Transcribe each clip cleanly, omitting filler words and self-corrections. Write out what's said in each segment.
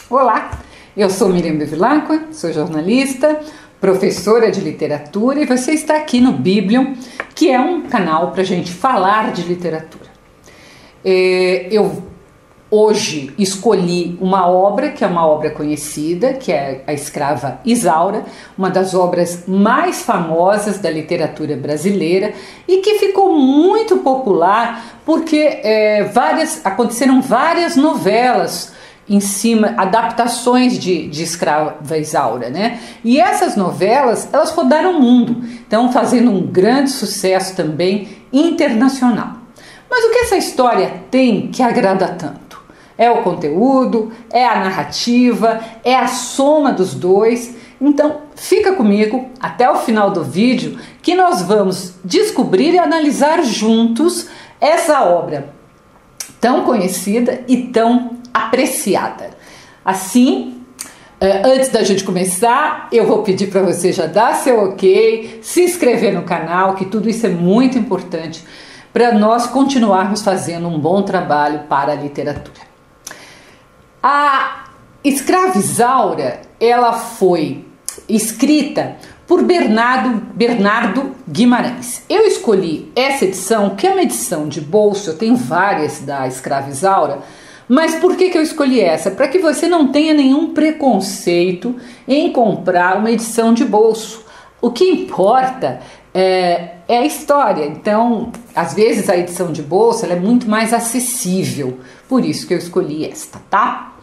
Olá, eu sou Miriam Bevilacqua, sou jornalista, professora de literatura e você está aqui no Biblium, que é um canal para a gente falar de literatura. Eu hoje escolhi uma obra que é uma obra conhecida, que é A Escrava Isaura, uma das obras mais famosas da literatura brasileira e que ficou muito popular porque aconteceram várias novelas em cima, adaptações de Escrava Isaura, né? E essas novelas, elas rodaram o mundo, então fazendo um grande sucesso também internacional. Mas o que essa história tem que agrada tanto? É o conteúdo, é a narrativa, é a soma dos dois. Então fica comigo até o final do vídeo que nós vamos descobrir e analisar juntos essa obra tão conhecida e tão apreciada. Assim, antes da gente começar, eu vou pedir para você já dar seu ok, se inscrever no canal, que tudo isso é muito importante para nós continuarmos fazendo um bom trabalho para a literatura. A Escrava Isaura, ela foi escrita por Bernardo Guimarães. Eu escolhi essa edição, que é uma edição de bolso, eu tenho várias da Escrava Isaura, mas por que eu escolhi essa? Para que você não tenha nenhum preconceito em comprar uma edição de bolso. O que importa é a história. Então, às vezes a edição de bolso ela é muito mais acessível, por isso que eu escolhi esta, tá?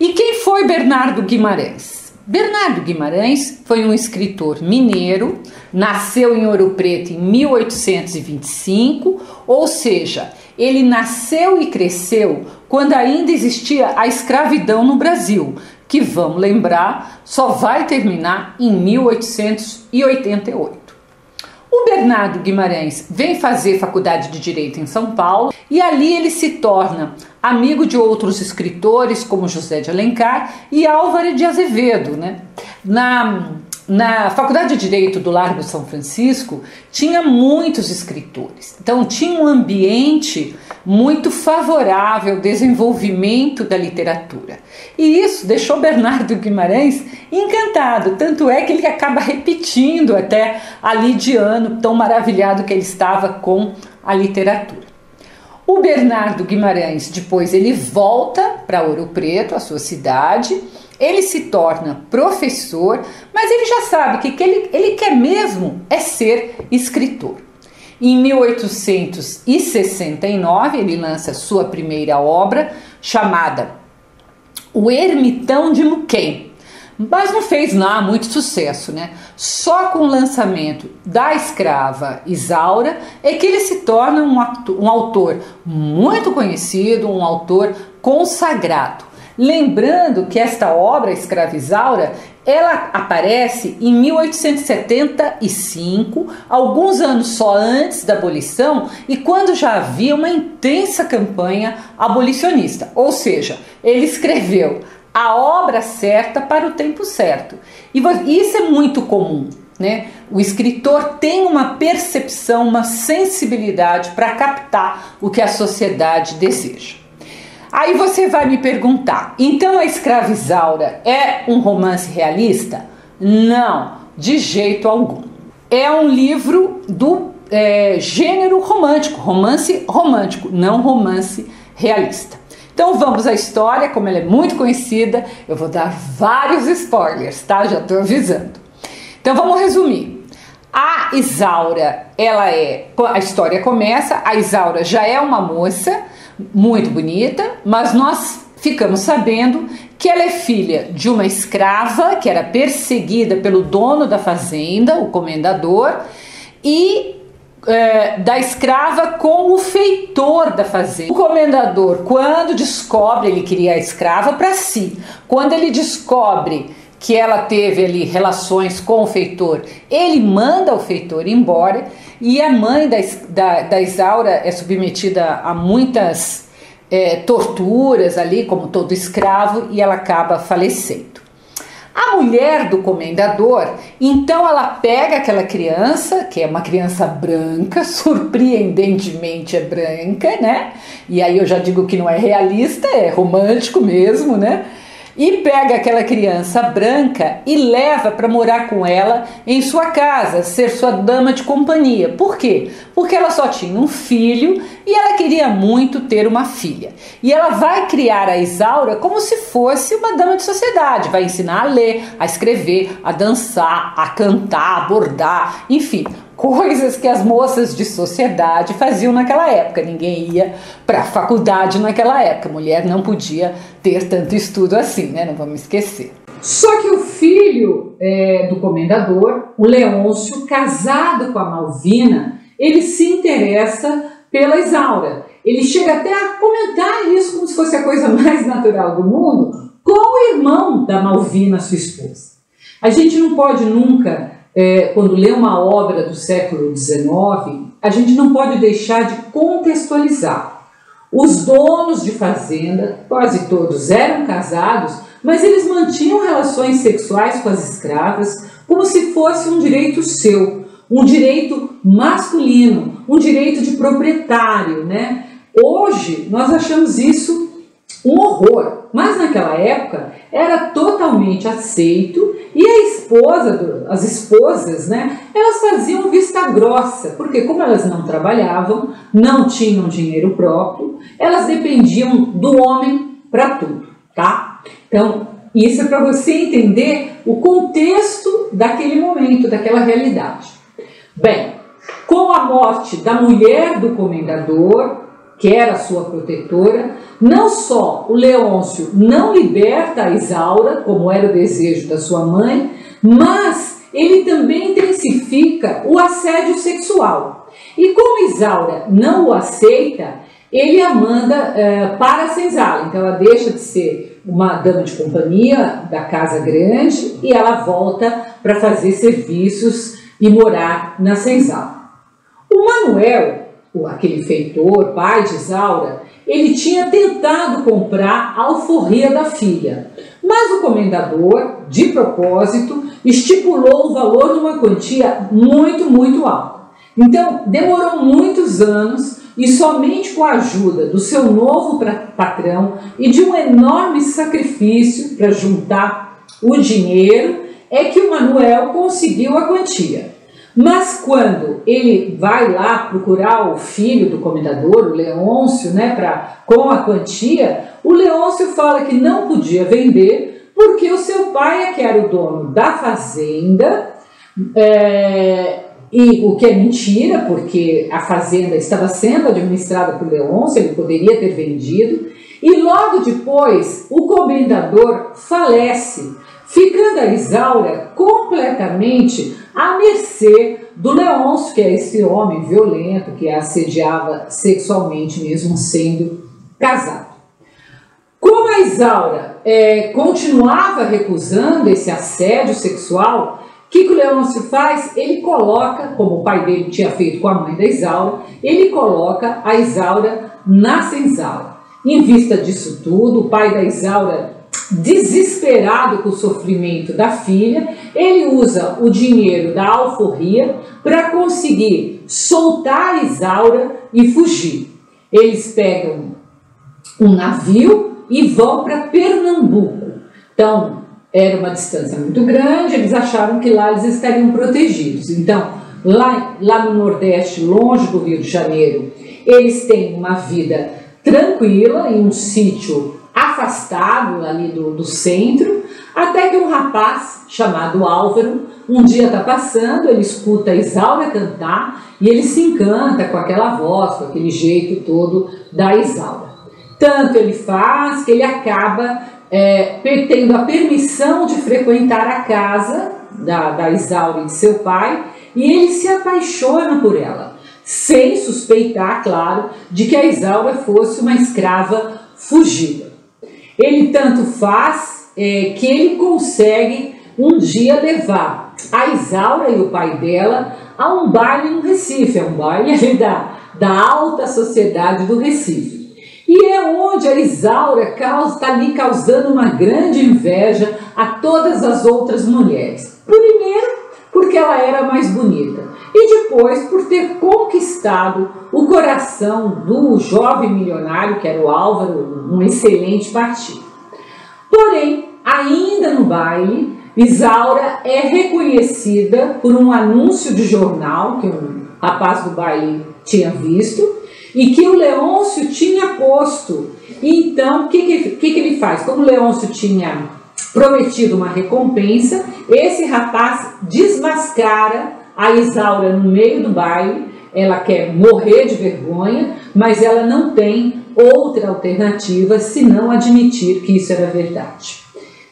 E quem foi Bernardo Guimarães? Bernardo Guimarães foi um escritor mineiro, nasceu em Ouro Preto em 1825, ou seja, ele nasceu e cresceu quando ainda existia a escravidão no Brasil, que, vamos lembrar, só vai terminar em 1888. O Bernardo Guimarães vem fazer faculdade de Direito em São Paulo e ali ele se torna amigo de outros escritores como José de Alencar e Álvaro de Azevedo, né? Na Faculdade de Direito do Largo São Francisco tinha muitos escritores, então tinha um ambiente muito favorável ao desenvolvimento da literatura. E isso deixou Bernardo Guimarães encantado, tanto é que ele acaba repetindo até ali de ano, tão maravilhado que ele estava com a literatura. O Bernardo Guimarães, depois ele volta para Ouro Preto, a sua cidade, ele se torna professor, mas ele já sabe que ele quer mesmo é ser escritor. Em 1869, ele lança sua primeira obra, chamada O Ermitão de Muquem, mas não fez lá muito sucesso, né? Só com o lançamento da Escrava Isaura é que ele se torna um autor muito conhecido, um autor consagrado. Lembrando que esta obra, Escrava Isaura, ela aparece em 1875, alguns anos só antes da abolição e quando já havia uma intensa campanha abolicionista. Ou seja, ele escreveu a obra certa para o tempo certo. E isso é muito comum, né? O escritor tem uma percepção, uma sensibilidade para captar o que a sociedade deseja. Aí você vai me perguntar, então a Escrava Isaura é um romance realista? Não, de jeito algum. É um livro do gênero romântico, romance romântico, não romance realista. Então vamos à história, como ela é muito conhecida, eu vou dar vários spoilers, tá? Já estou avisando. Então vamos resumir. A Isaura, a história começa, a Isaura já é uma moça muito bonita, mas nós ficamos sabendo que ela é filha de uma escrava que era perseguida pelo dono da fazenda, o comendador, e da escrava com o feitor da fazenda. O comendador, quando descobre, ele queria a escrava para si, quando ele descobre que ela teve ali relações com o feitor, ele manda o feitor embora e a mãe da Isaura é submetida a muitas torturas ali, como todo escravo, e ela acaba falecendo. A mulher do comendador, então ela pega aquela criança, que é uma criança branca, surpreendentemente é branca, né? E aí eu já digo que não é realista, é romântico mesmo, né? e pega aquela criança branca e leva para morar com ela em sua casa, ser sua dama de companhia. Por quê? Porque ela só tinha um filho e ela queria muito ter uma filha. E ela vai criar a Isaura como se fosse uma dama de sociedade, vai ensinar a ler, a escrever, a dançar, a cantar, a bordar, enfim, coisas que as moças de sociedade faziam naquela época. Ninguém ia para a faculdade naquela época, mulher não podia ter tanto estudo assim, né? Não vamos esquecer. Só que o filho do comendador, o Leôncio, casado com a Malvina, ele se interessa pela Isaura. Ele chega até a comentar isso como se fosse a coisa mais natural do mundo com o irmão da Malvina, sua esposa. A gente não pode nunca, quando lê uma obra do século XIX, a gente não pode deixar de contextualizar. Os donos de fazenda, quase todos eram casados, mas eles mantinham relações sexuais com as escravas como se fosse um direito seu, um direito masculino, um direito de proprietário, né? Hoje nós achamos isso um horror, mas naquela época era totalmente aceito e as esposas, né, elas faziam vista grossa, porque como elas não trabalhavam, não tinham dinheiro próprio, elas dependiam do homem para tudo, tá? Então, isso é para você entender o contexto daquele momento, daquela realidade. Bem, com a morte da mulher do comendador, que era sua protetora, não só o Leôncio não liberta a Isaura, como era o desejo da sua mãe, mas ele também intensifica o assédio sexual. E como Isaura não o aceita, ele a manda para a senzala. Então ela deixa de ser uma dama de companhia da casa grande e ela volta para fazer serviços e morar na senzala. O Manuel, aquele feitor, pai de Isaura, ele tinha tentado comprar a alforria da filha, mas o comendador, de propósito, estipulou o valor de uma quantia muito alta. Então, demorou muitos anos e somente com a ajuda do seu novo patrão e de um enorme sacrifício para juntar o dinheiro é que o Manuel conseguiu a quantia. Mas quando ele vai lá procurar o filho do comendador, o Leôncio, né, com a quantia, o Leôncio fala que não podia vender porque o seu pai é que era o dono da fazenda, e o que é mentira, porque a fazenda estava sendo administrada por Leôncio, ele poderia ter vendido, e logo depois o comendador falece, ficando a Isaura completamente à mercê do Leôncio, que é esse homem violento que a assediava sexualmente mesmo sendo casado. Como a Isaura continuava recusando esse assédio sexual, o que o Leôncio faz? Ele coloca, como o pai dele tinha feito com a mãe da Isaura, ele coloca a Isaura na senzala. Em vista disso tudo, o pai da Isaura, desesperado com o sofrimento da filha, ele usa o dinheiro da alforria para conseguir soltar a Isaura e fugir. Eles pegam um navio e vão para Pernambuco. Então, era uma distância muito grande, eles acharam que lá eles estariam protegidos. Então, lá no Nordeste, longe do Rio de Janeiro, eles têm uma vida tranquila, em um sítio afastado ali do centro, até que um rapaz chamado Álvaro, um dia está passando, ele escuta a Isaura cantar e ele se encanta com aquela voz, com aquele jeito todo da Isaura. Tanto ele faz que ele acaba tendo a permissão de frequentar a casa da Isaura e de seu pai, e ele se apaixona por ela, sem suspeitar, claro, de que a Isaura fosse uma escrava fugida. Ele tanto faz que ele consegue um dia levar a Isaura e o pai dela a um baile no Recife, um baile ali da alta sociedade do Recife. E é onde a Isaura está ali causando uma grande inveja a todas as outras mulheres. Primeiro, porque ela era mais bonita. E depois, por ter conquistado o coração do jovem milionário, que era o Álvaro, um excelente partido. Porém, Ainda no baile, Isaura é reconhecida por um anúncio de jornal que um rapaz do baile tinha visto e que o Leôncio tinha posto. Então, o que ele faz? Como o Leôncio tinha prometido uma recompensa, esse rapaz desmascara a Isaura no meio do baile. Ela quer morrer de vergonha, mas ela não tem outra alternativa senão admitir que isso era verdade.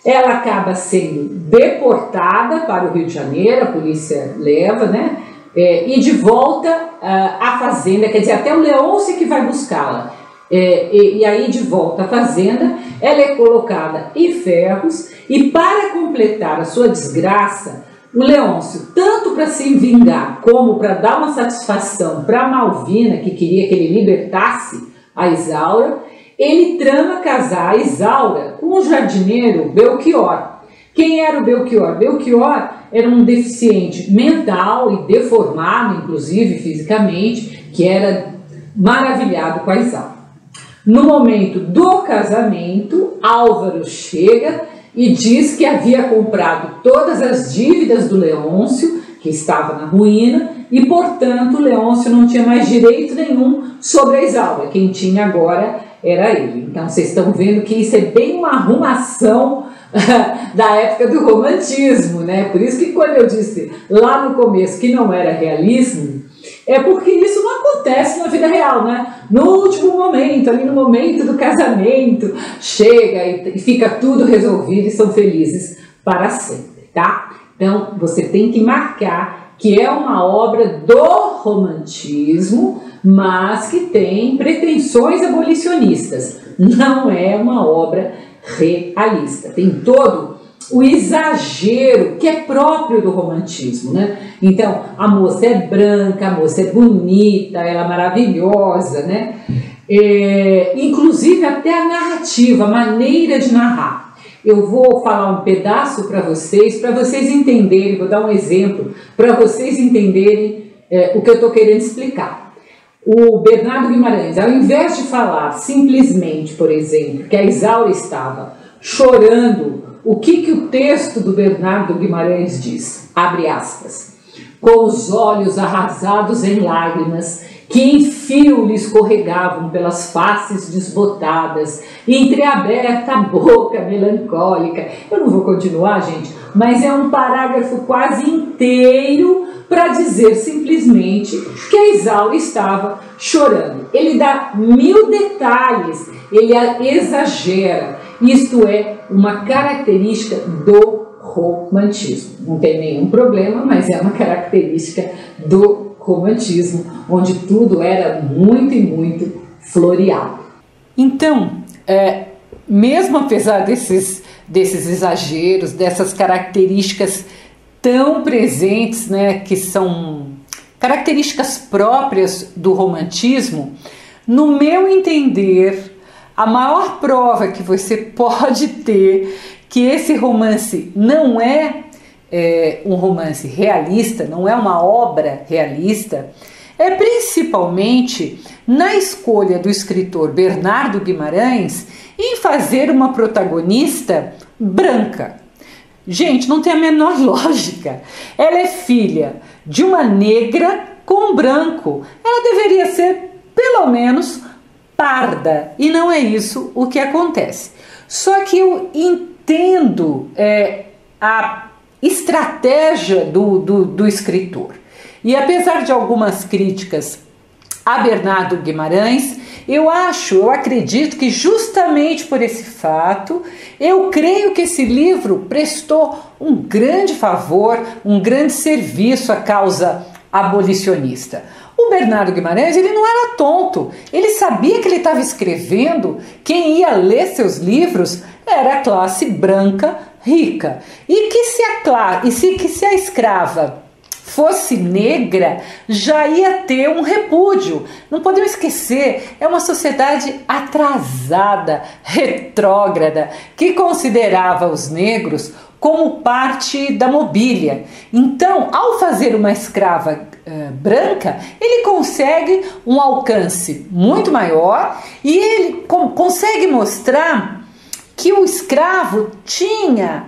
Ela acaba sendo deportada para o Rio de Janeiro, a polícia leva, né? E de volta à fazenda, quer dizer, até o Leôncio que vai buscá-la. E aí de volta à fazenda, ela é colocada em ferros e para completar a sua desgraça, o Leôncio, tanto para se vingar como para dar uma satisfação para Malvina, que queria que ele libertasse a Isaura, ele trama casar a Isaura com o jardineiro Belchior. Quem era o Belchior? Belchior era um deficiente mental e deformado, inclusive fisicamente, que era maravilhado com a Isaura. No momento do casamento, Álvaro chega e diz que havia comprado todas as dívidas do Leôncio, que estava na ruína, e, portanto, Leôncio não tinha mais direito nenhum sobre a Isaura. Quem tinha agora era ele. Então, vocês estão vendo que isso é bem uma arrumação da época do romantismo, né? Por isso que quando eu disse lá no começo que não era realismo, é porque isso não acontece na vida real, né? No último momento, ali no momento do casamento, chega e fica tudo resolvido e são felizes para sempre, tá? Então, você tem que marcar que é uma obra do romantismo, mas que tem pretensões abolicionistas. Não é uma obra realista. Tem todo o exagero que é próprio do romantismo, né? Então, a moça é branca, a moça é bonita, ela é maravilhosa, né? Inclusive até a narrativa, a maneira de narrar. Eu vou falar um pedaço para vocês entenderem, vou dar um exemplo, para vocês entenderem o que eu estou querendo explicar. O Bernardo Guimarães, ao invés de falar simplesmente, por exemplo, que a Isaura estava chorando, o que o texto do Bernardo Guimarães diz? Abre aspas. Com os olhos arrasados em lágrimas, que em fio lhe escorregavam pelas faces desbotadas, entreaberta a boca melancólica. Eu não vou continuar, gente, mas é um parágrafo quase inteiro para dizer simplesmente que a Isaura estava chorando. Ele dá 1000 detalhes, ele exagera. Isto é uma característica do romantismo. Não tem nenhum problema, mas é uma característica do romantismo, onde tudo era muito e muito floreado. Então, mesmo apesar desses exageros, dessas características tão presentes, né, que são características próprias do romantismo, no meu entender, a maior prova que você pode ter que esse romance não é um romance realista, não é uma obra realista, é principalmente na escolha do escritor Bernardo Guimarães em fazer uma protagonista branca. Gente, não tem a menor lógica. Ela é filha de uma negra com um branco. Ela deveria ser, pelo menos, parda. E não é isso o que acontece. Só que eu entendo a estratégia do escritor. E apesar de algumas críticas a Bernardo Guimarães, eu acredito que justamente por esse fato, eu creio que esse livro prestou um grande favor, um grande serviço à causa abolicionista. O Bernardo Guimarães, ele não era tonto, ele sabia que ele estava escrevendo, quem ia ler seus livros era a classe branca rica, e que se a escrava fosse negra, já ia ter um repúdio. Não podemos esquecer, é uma sociedade atrasada, retrógrada, que considerava os negros como parte da mobília. Então, ao fazer uma escrava branca, ele consegue um alcance muito maior e ele consegue mostrar que o escravo tinha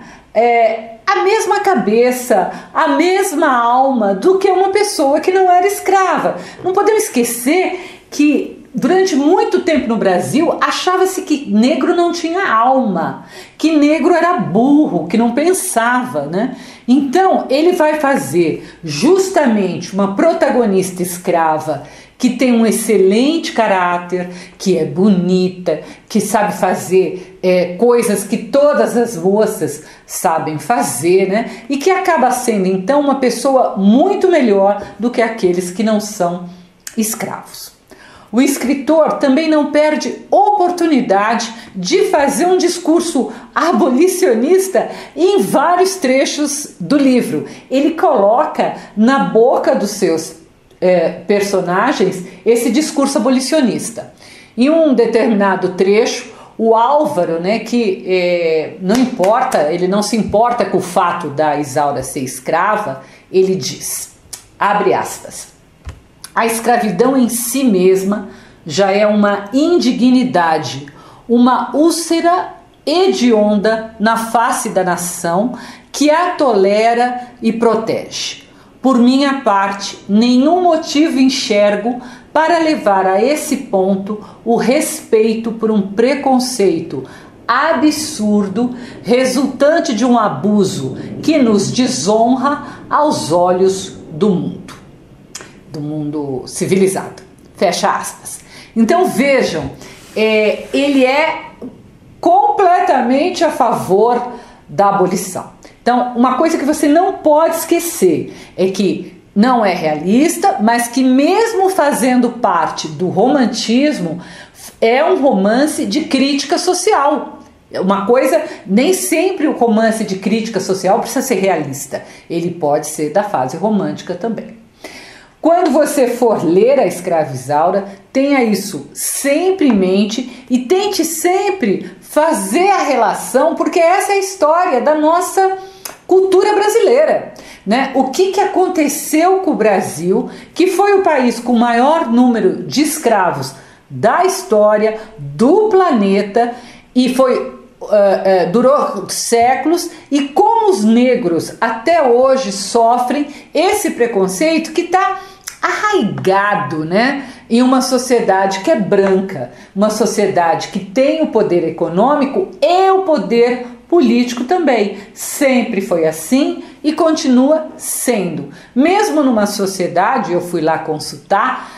a mesma cabeça, a mesma alma do que uma pessoa que não era escrava. Não podemos esquecer que durante muito tempo no Brasil achava-se que negro não tinha alma, que negro era burro, que não pensava, né? Então ele vai fazer justamente uma protagonista escrava que tem um excelente caráter, que é bonita, que sabe fazer coisas que todas as moças sabem fazer, né? E que acaba sendo então uma pessoa muito melhor do que aqueles que não são escravos. O escritor também não perde oportunidade de fazer um discurso abolicionista em vários trechos do livro. Ele coloca na boca dos seus personagens esse discurso abolicionista. Em um determinado trecho, o Álvaro, né, que não importa, ele não se importa com o fato da Isaura ser escrava, ele diz, abre aspas, a escravidão em si mesma já é uma indignidade, uma úlcera hedionda na face da nação que a tolera e protege. Por minha parte, nenhum motivo enxergo para levar a esse ponto o respeito por um preconceito absurdo resultante de um abuso que nos desonra aos olhos do mundo civilizado. Fecha aspas. Então vejam, ele é completamente a favor da abolição. Então, uma coisa que você não pode esquecer é que não é realista, mas que mesmo fazendo parte do romantismo, é um romance de crítica social. Uma coisa, nem sempre o romance de crítica social precisa ser realista. Ele pode ser da fase romântica também. Quando você for ler a Escrava Isaura, tenha isso sempre em mente e tente sempre fazer a relação, porque essa é a história da nossa cultura brasileira, né? O que aconteceu com o Brasil, que foi o país com o maior número de escravos da história do planeta e durou séculos, e como os negros até hoje sofrem esse preconceito que está arraigado, né, em uma sociedade que é branca, uma sociedade que tem o poder econômico e o poder político também. Sempre foi assim e continua sendo. Mesmo numa sociedade, eu fui lá consultar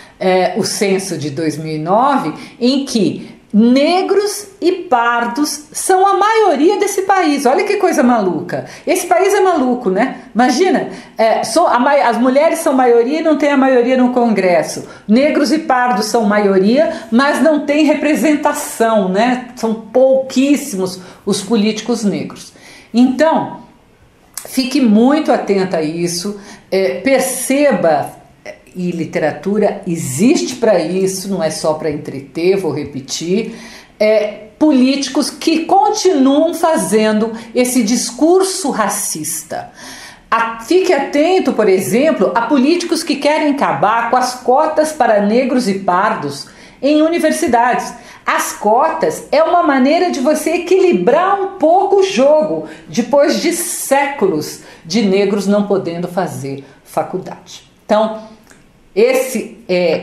o censo de 2009, em que negros e pardos são a maioria desse país. Olha que coisa maluca. Esse país é maluco, né? Imagina, as mulheres são maioria e não tem a maioria no Congresso. Negros e pardos são maioria, mas não tem representação, né? São pouquíssimos os políticos negros. Então, fique muito atenta a isso, perceba. E literatura existe para isso, não é só para entreter, vou repetir. Políticos que continuam fazendo esse discurso racista. Fique atento, por exemplo, a políticos que querem acabar com as cotas para negros e pardos em universidades. As cotas é uma maneira de você equilibrar um pouco o jogo, depois de séculos de negros não podendo fazer faculdade. Então,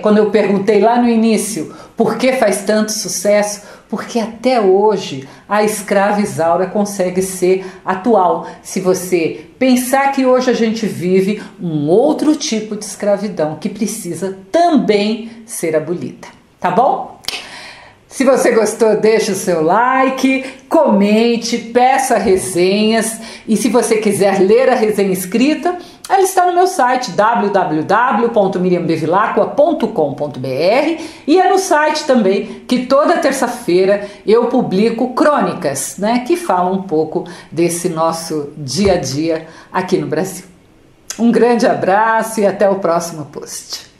quando eu perguntei lá no início por que faz tanto sucesso, porque até hoje a Escrava Isaura consegue ser atual. Se você pensar que hoje a gente vive um outro tipo de escravidão que precisa também ser abolida, tá bom? Se você gostou, deixa o seu like, comente, peça resenhas, e se você quiser ler a resenha escrita, ela está no meu site www.miriambevilacqua.com.br, e é no site também que toda terça-feira eu publico crônicas, né, que falam um pouco desse nosso dia a dia aqui no Brasil. Um grande abraço e até o próximo post.